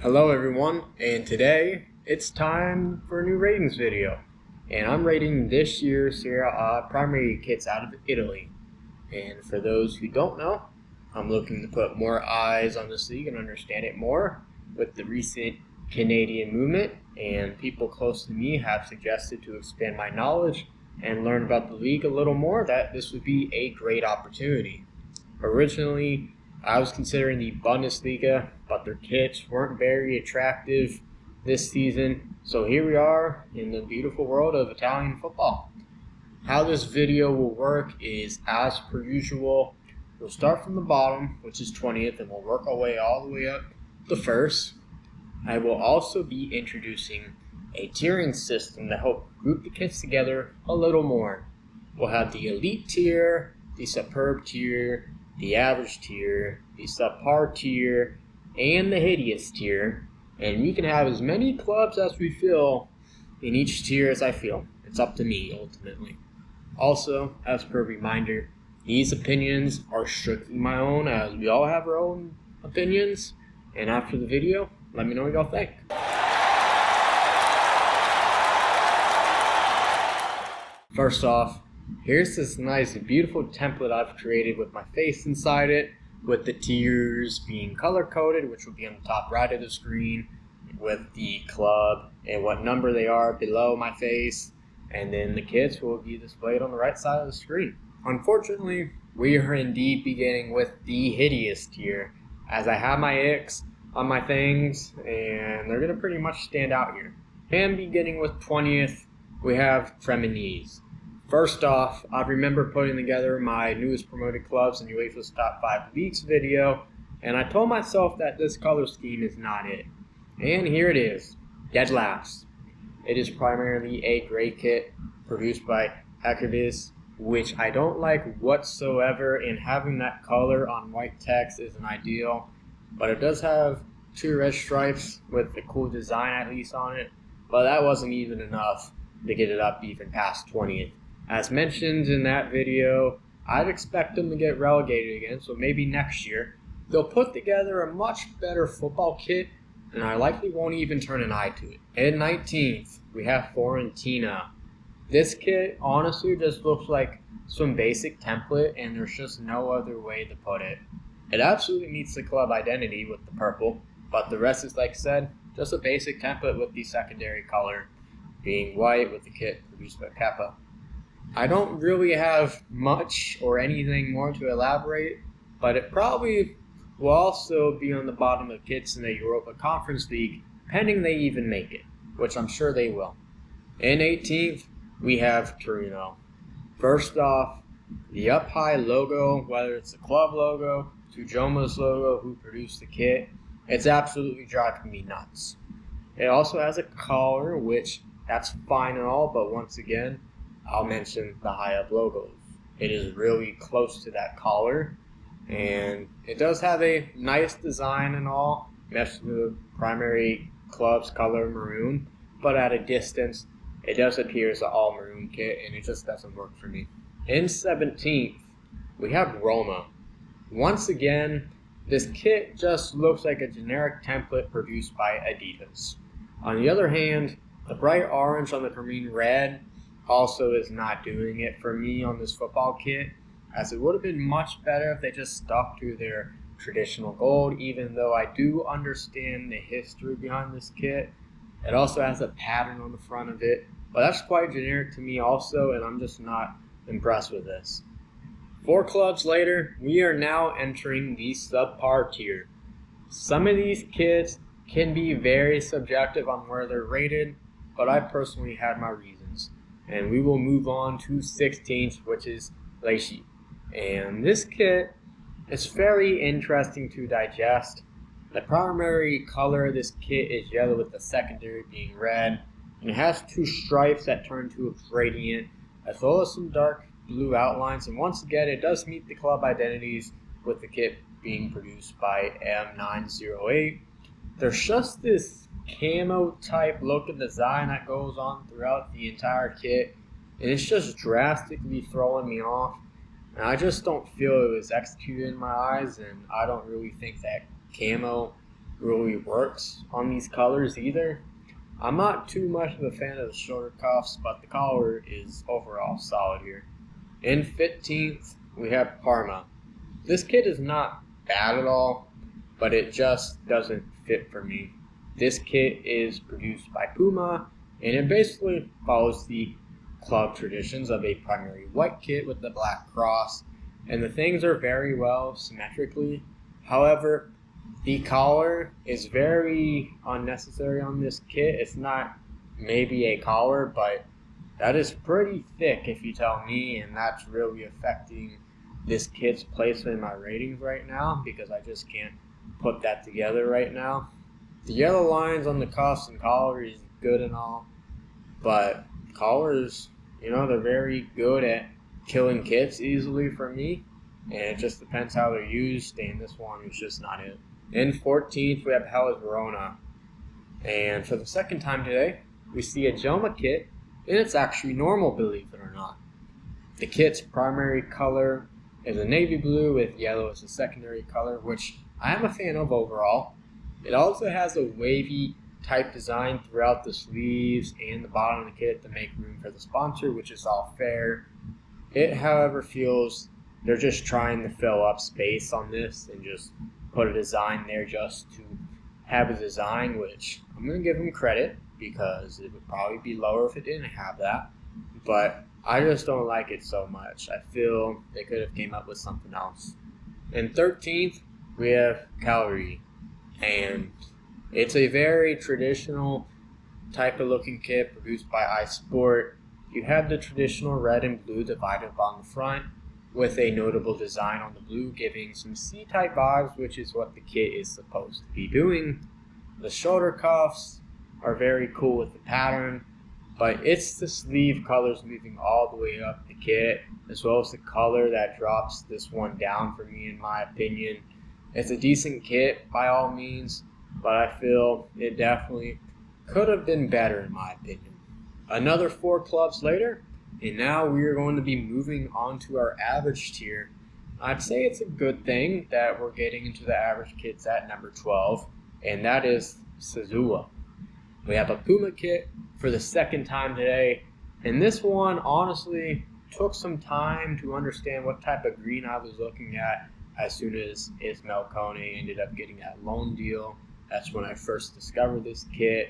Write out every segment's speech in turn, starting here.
Hello everyone, and today it's time for a new ratings video. And I'm rating this year's Serie A primary kits out of Italy. And for those who don't know, I'm looking to put more eyes on this league and understand it more with the recent Canadian movement, and people close to me have suggested to expand my knowledge and learn about the league a little more that this would be a great opportunity. Originally, I was considering the Bundesliga, but their kits weren't very attractive this season. So here we are in the beautiful world of Italian football. How this video will work is, as per usual, we'll start from the bottom, which is 20th, and we'll work our way all the way up to first. I will also be introducing a tiering system to help group the kits together a little more. We'll have the elite tier, the superb tier, the average tier, the subpar tier, and the hideous tier, and we can have as many clubs as we feel in each tier as I feel. It's up to me, ultimately. Also, as per reminder, these opinions are strictly my own, as we all have our own opinions, and after the video, let me know what y'all think. First off, here's this nice, beautiful template I've created with my face inside it, with the tiers being color-coded, which will be on the top right of the screen, with the club and what number they are below my face, and then the kits will be displayed on the right side of the screen. Unfortunately, we are indeed beginning with the hideous tier, as I have my icks on my things, and they're going to pretty much stand out here. And beginning with 20th, we have Cremonese. First off, I remember putting together my newest promoted clubs in UEFA's Top 5 Leagues video, and I told myself that this color scheme is not it. And here it is, dead last. It is primarily a gray kit produced by Activis, which I don't like whatsoever, and having that color on white text isn't ideal. But it does have 2 red stripes with the cool design at least on it, but that wasn't even enough to get it up even past 20th. As mentioned in that video, I'd expect them to get relegated again, so maybe next year they'll put together a much better football kit, and I likely won't even turn an eye to it. In 19th, we have Fiorentina. This kit honestly just looks like some basic template, and there's just no other way to put it. It absolutely meets the club identity with the purple, but the rest is, like I said, just a basic template with the secondary color being white with the kit produced by Kappa. I don't really have much or anything more to elaborate, but it probably will also be on the bottom of kits in the Europa Conference League, pending they even make it, which I'm sure they will. In 18th, we have Torino. First off, the up high logo, whether it's the club logo, Tujoma's logo, who produced the kit, it's absolutely driving me nuts. It also has a collar, which that's fine and all, but once again, I'll mention the high up logos. It is really close to that collar, and it does have a nice design and all, meshed with the primary club's color maroon, but at a distance, it does appear as an all maroon kit, and it just doesn't work for me. In 17th, we have Roma. Once again, this kit just looks like a generic template produced by Adidas. On the other hand, the bright orange on the carmine red also is not doing it for me on this football kit, as it would have been much better if they just stuck to their traditional gold, even though I do understand the history behind this kit. It also has a pattern on the front of it, but that's quite generic to me also, and I'm just not impressed with this. 4 clubs later, we are now entering the subpar tier. Some of these kits can be very subjective on where they're rated, but I personally had my reasons. And we will move on to 16th, which is Lecce. And this kit is very interesting to digest. The primary color of this kit is yellow with the secondary being red, and it has 2 stripes that turn to a gradient, as well as some dark blue outlines. And once again, it does meet the club identities with the kit being produced by M908. There's just this camo type look and design that goes on throughout the entire kit, and it's just drastically throwing me off, and I just don't feel it was executed in my eyes, and I don't really think that camo really works on these colors either. I'm not too much of a fan of the shoulder cuffs, but the collar is overall solid here. In 15th, we have Parma. This kit is not bad at all, but it just doesn't fit for me. This kit is produced by Puma, and it basically follows the club traditions of a primary white kit with the black cross, and the things are very well symmetrically. However, the collar is very unnecessary on this kit. It's not maybe a collar, but that is pretty thick if you tell me, and that's really affecting this kit's placement in my ratings right now because I just can't put that together right now. The yellow lines on the cuffs and collar is good and all, but collars, they're very good at killing kits easily for me, and it just depends how they're used, and this one is just not it. In 14th, we have Hellas Verona, and for the second time today, we see a Joma kit, and it's actually normal, believe it or not. The kit's primary color is a navy blue with yellow as a secondary color, which I am a fan of overall. It also has a wavy type design throughout the sleeves and the bottom of the kit to make room for the sponsor, which is all fair. It, however, feels they're just trying to fill up space on this and just put a design there just to have a design, which I'm going to give them credit because it would probably be lower if it didn't have that. But I just don't like it so much. I feel they could have came up with something else. In 13th, we have Cagliari, and it's a very traditional type of looking kit produced by iSport. You have the traditional red and blue divided on the front with a notable design on the blue giving some C-type vibes, which is what the kit is supposed to be doing. The shoulder cuffs are very cool with the pattern, but it's the sleeve colors moving all the way up the kit, as well as the color that drops this one down for me, in my opinion. It's a decent kit by all means, but I feel it definitely could have been better in my opinion. Another 4 clubs later, and now we are going to be moving on to our average tier. I'd say it's a good thing that we're getting into the average kits at number 12, and that is Sazua. We have a Puma kit for the second time today, and this one honestly took some time to understand what type of green I was looking at as soon as Ismail Kone ended up getting that loan deal. That's when I first discovered this kit,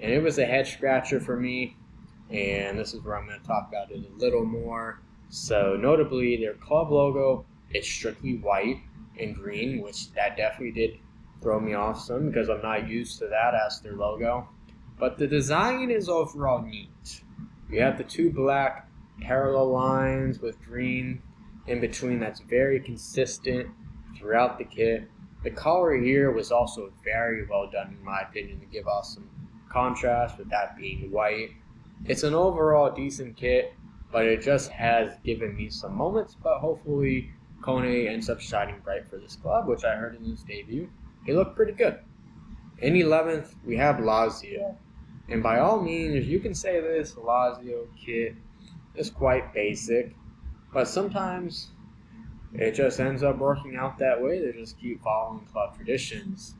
and it was a head scratcher for me, and this is where I'm going to talk about it a little more. So notably, their club logo is strictly white and green, which that definitely did throw me off some because I'm not used to that as their logo. But the design is overall neat. You have the 2 black parallel lines with green in between that's very consistent throughout the kit. The collar here was also very well done in my opinion to give off some contrast with that being white. It's an overall decent kit, but it just has given me some moments, but hopefully Kone ends up shining bright for this club, which I heard in his debut. He looked pretty good. In 11th, we have Lazio. And by all means, you can say this Lazio kit is quite basic, but sometimes it just ends up working out that way. They just keep following club traditions.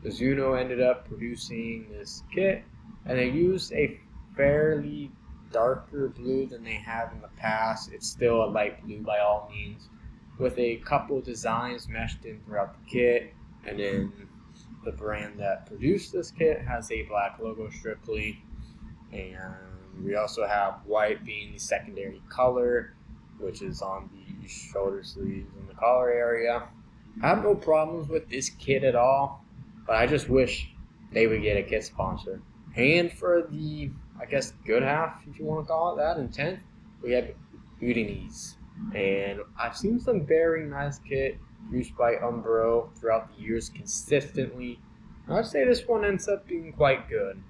Mizuno ended up producing this kit, and they used a fairly darker blue than they have in the past. It's still a light blue by all means, with a couple designs meshed in throughout the kit, and then the brand that produced this kit has a black logo strictly, and we also have white being the secondary color, which is on the shoulder sleeves and the collar area. I have no problems with this kit at all, but I just wish they would get a kit sponsor. And for the, I guess, good half, if you want to call it that, in 10th, we have Udinese. And I've seen some very nice kit used by Umbro throughout the years consistently. I'd say this one ends up being quite good.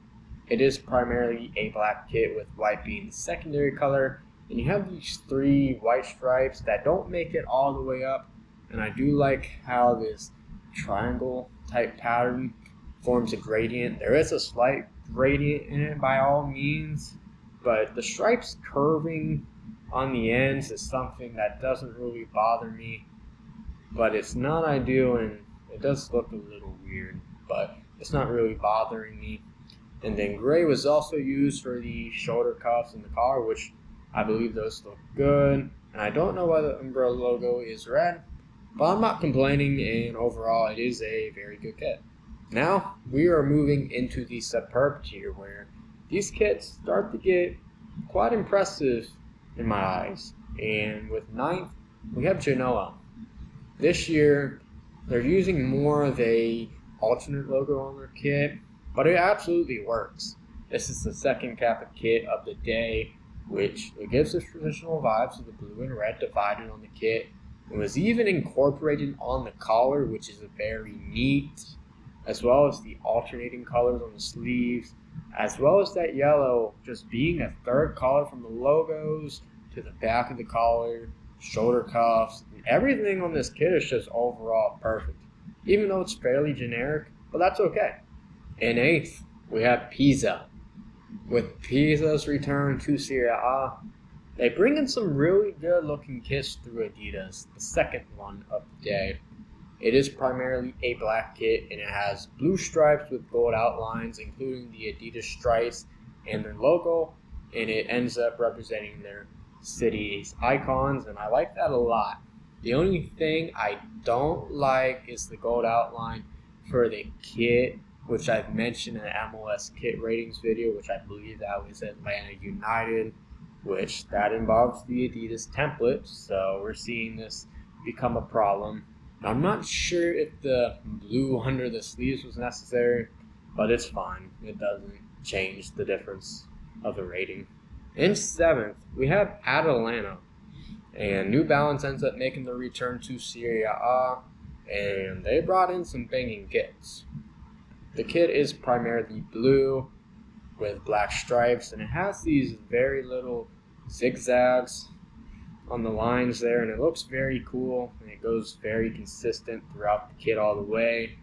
It is primarily a black kit with white being the secondary color, and you have these 3 white stripes that don't make it all the way up, and I do like how this triangle type pattern forms a gradient. There is a slight gradient in it by all means, but the stripes curving on the ends is something that doesn't really bother me, but it's not ideal and it does look a little weird. but it's not really bothering me. And then gray was also used for the shoulder cuffs and the collar, which I believe those look good. And I don't know why the Umbro logo is red, but I'm not complaining, and overall it is a very good kit. Now we are moving into the superb tier, where these kits start to get quite impressive in my eyes. And with 9th, we have Genoa. This year, they're using more of a alternate logo on their kit, but it absolutely works. This is the second Kappa kit of the day, which it gives us traditional vibes of the blue and red divided on the kit. It was even incorporated on the collar, which is very neat, as well as the alternating colors on the sleeves, as well as that yellow just being a third color from the logos to the back of the collar, shoulder cuffs, and everything on this kit is just overall perfect. Even though it's fairly generic, but that's okay. In 8th, we have Pisa. With Pisa's return to Serie A, they bring in some really good looking kits through Adidas, the second one of the day. It is primarily a black kit, and it has blue stripes with gold outlines, including the Adidas stripes and their logo, and it ends up representing their city's icons, and I like that a lot. The only thing I don't like is the gold outline for the kit, which I've mentioned in the MLS kit ratings video, which I believe that was Atlanta United, which that involves the Adidas template, so we're seeing this become a problem. I'm not sure if the blue under the sleeves was necessary, but it's fine. It doesn't change the difference of the rating. In 7th, we have Atalanta, and New Balance ends up making the return to Serie A, and they brought in some banging kits. The kit is primarily blue with black stripes, and it has these very little zigzags on the lines there, and it looks very cool, and it goes very consistent throughout the kit all the way.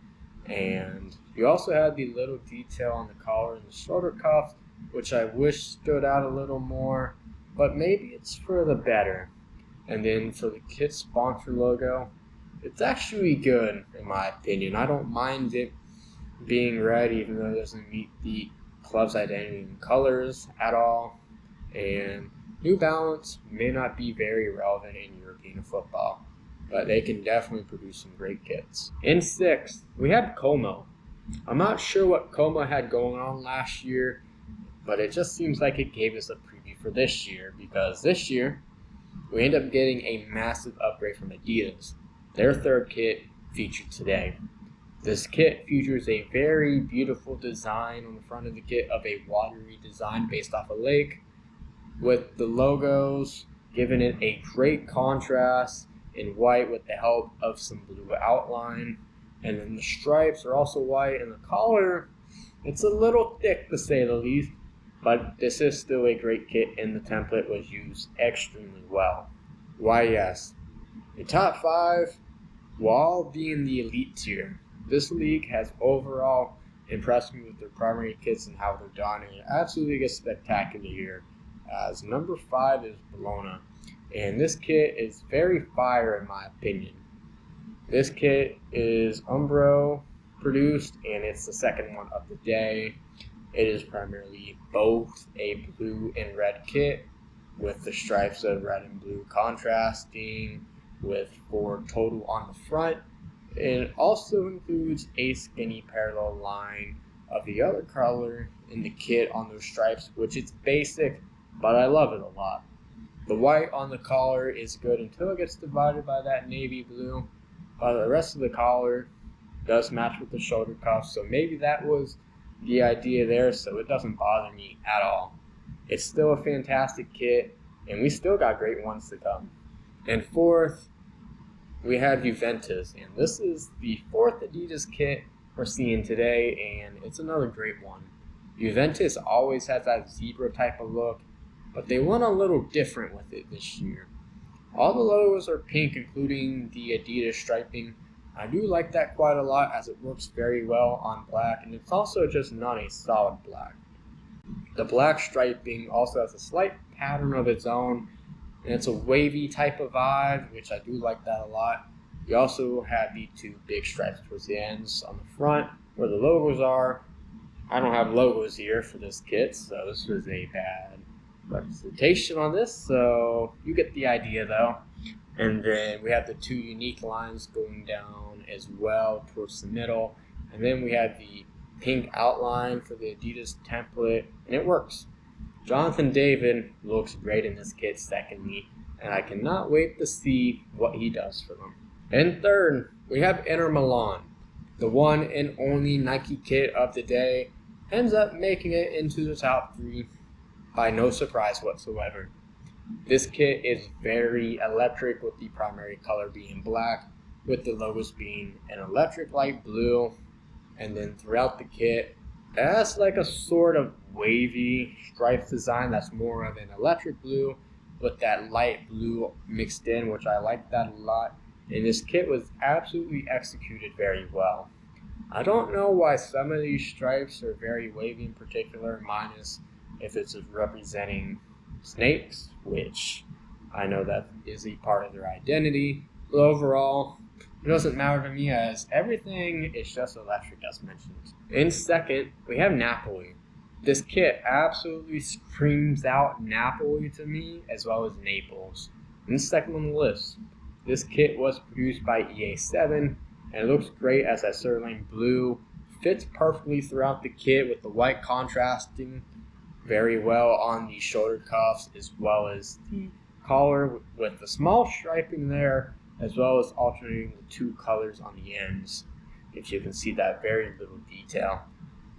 And you also have the little detail on the collar and the shoulder cuffs, which I wish stood out a little more, but maybe it's for the better. And then for the kit sponsor logo, it's actually good in my opinion. I don't mind it being red, even though it doesn't meet the club's identity and colors at all. And New Balance may not be very relevant in European football, but they can definitely produce some great kits. In 6th, we have Como. I'm not sure what Como had going on last year, but it just seems like it gave us a preview for this year, because this year we end up getting a massive upgrade from Adidas. Their third kit featured today. This kit features a very beautiful design on the front of the kit of a watery design based off a lake, with the logos giving it a great contrast in white with the help of some blue outline. And then the stripes are also white, and the collar, it's a little thick to say the least, but this is still a great kit, and the template was used extremely well. Why yes, the top 5 will all be in the elite tier. This league has overall impressed me with their primary kits and how they're done, and it absolutely gets spectacular here. As number 5 is Bologna, and this kit is very fire in my opinion. This kit is Umbro produced, and it's the second one of the day. It is primarily both a blue and red kit, with the stripes of red and blue contrasting, with 4 total on the front. It also includes a skinny parallel line of the other color in the kit on those stripes, which is basic, but I love it a lot. The white on the collar is good until it gets divided by that navy blue, but the rest of the collar does match with the shoulder cuffs, so maybe that was the idea there, so it doesn't bother me at all. It's still a fantastic kit, and we still got great ones to come. And 4th, we have Juventus, and this is the 4th Adidas kit we're seeing today, and it's another great one. Juventus always has that zebra type of look, but they went a little different with it this year. All the logos are pink, including the Adidas striping. I do like that quite a lot, as it works very well on black, and it's also just not a solid black. The black striping also has a slight pattern of its own, and it's a wavy type of vibe, which I do like that a lot. You also have the 2 big stripes towards the ends on the front, where the logos are. I don't have logos here for this kit, so this was a bad representation on this, so you get the idea though. And then we have the two unique lines going down as well towards the middle, and then we have the pink outline for the Adidas template, and it works. Jonathan David looks great in this kit secondly, and I cannot wait to see what he does for them. And third, we have Inter Milan. The one and only Nike kit of the day ends up making it into the top 3 by no surprise whatsoever. This kit is very electric, with the primary color being black, with the logos being an electric light blue, and then throughout the kit it has like a sort of wavy stripes design that's more of an electric blue with that light blue mixed in, which I like that a lot. And this kit was absolutely executed very well. I don't know why some of these stripes are very wavy in particular, minus if it's representing snakes, which I know that is a part of their identity. But overall, it doesn't matter to me, as everything is just electric as mentioned. In second, we have Napoli. This kit absolutely screams out Napoli to me, as well as Naples. In second on the list, this kit was produced by EA7, and it looks great as that sirloin blue fits perfectly throughout the kit, with the white contrasting very well on the shoulder cuffs as well as the collar, with the small striping there, as well as alternating the 2 colors on the ends, if you can see that very little detail.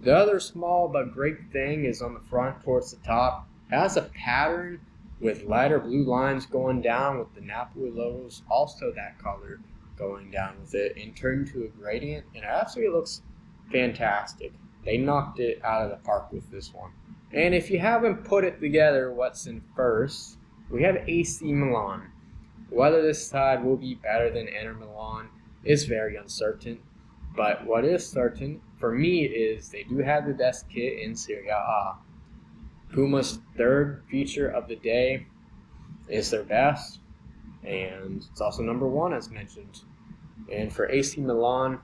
The other small but great thing is on the front towards the top. It has a pattern with lighter blue lines going down with the Napoli logos, also that color going down with it, and turned to a gradient, and it absolutely looks fantastic. They knocked it out of the park with this one. And if you haven't put it together, what's in first, we have AC Milan. Whether this side will be better than Inter Milan is very uncertain, but what is certain for me is they do have the best kit in Serie A. Puma's third feature of the day is their best, and it's also number 1 as mentioned. And for AC Milan,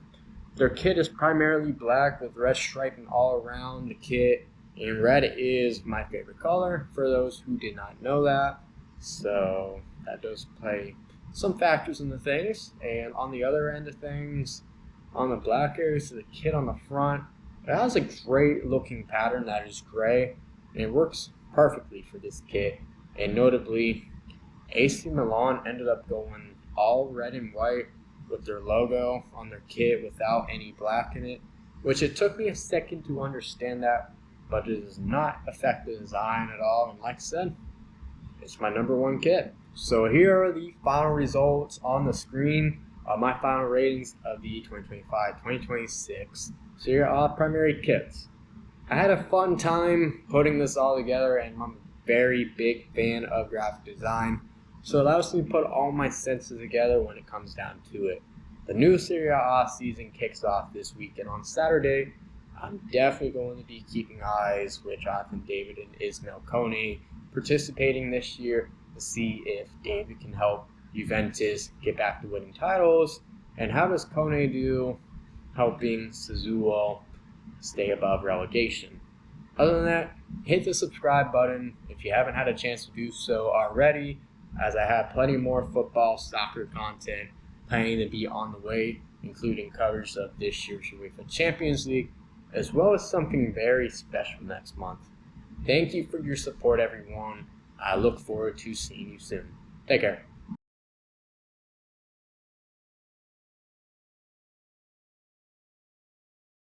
their kit is primarily black with red striping all around the kit, and red is my favorite color for those who did not know that. So that does play some factors into things. And on the other end of things, on the black areas of the kit on the front, it has a great looking pattern that is gray, and it works perfectly for this kit. And notably, AC Milan ended up going all red and white with their logo on their kit without any black in it, which it took me a second to understand that, but it does not affect the design at all. And like I said, it's my number 1 kit. So here are the final results on the screen of my final ratings of the 2025-2026 Serie A primary kits. I had a fun time putting this all together, and I'm a very big fan of graphic design, so it allows me to put all my senses together when it comes down to it. The new Serie A season kicks off this weekend on Saturday. I'm definitely going to be keeping eyes with Jonathan David and Ismail Kone participating this year to see if David can help Juventus get back to winning titles, and how does Kone do helping Sassuolo stay above relegation. Other than that, hit the subscribe button if you haven't had a chance to do so already, as I have plenty more football, soccer content planning to be on the way, including coverage of this year's UEFA Champions League, as well as something very special next month. Thank you for your support, everyone. I look forward to seeing you soon. Take care.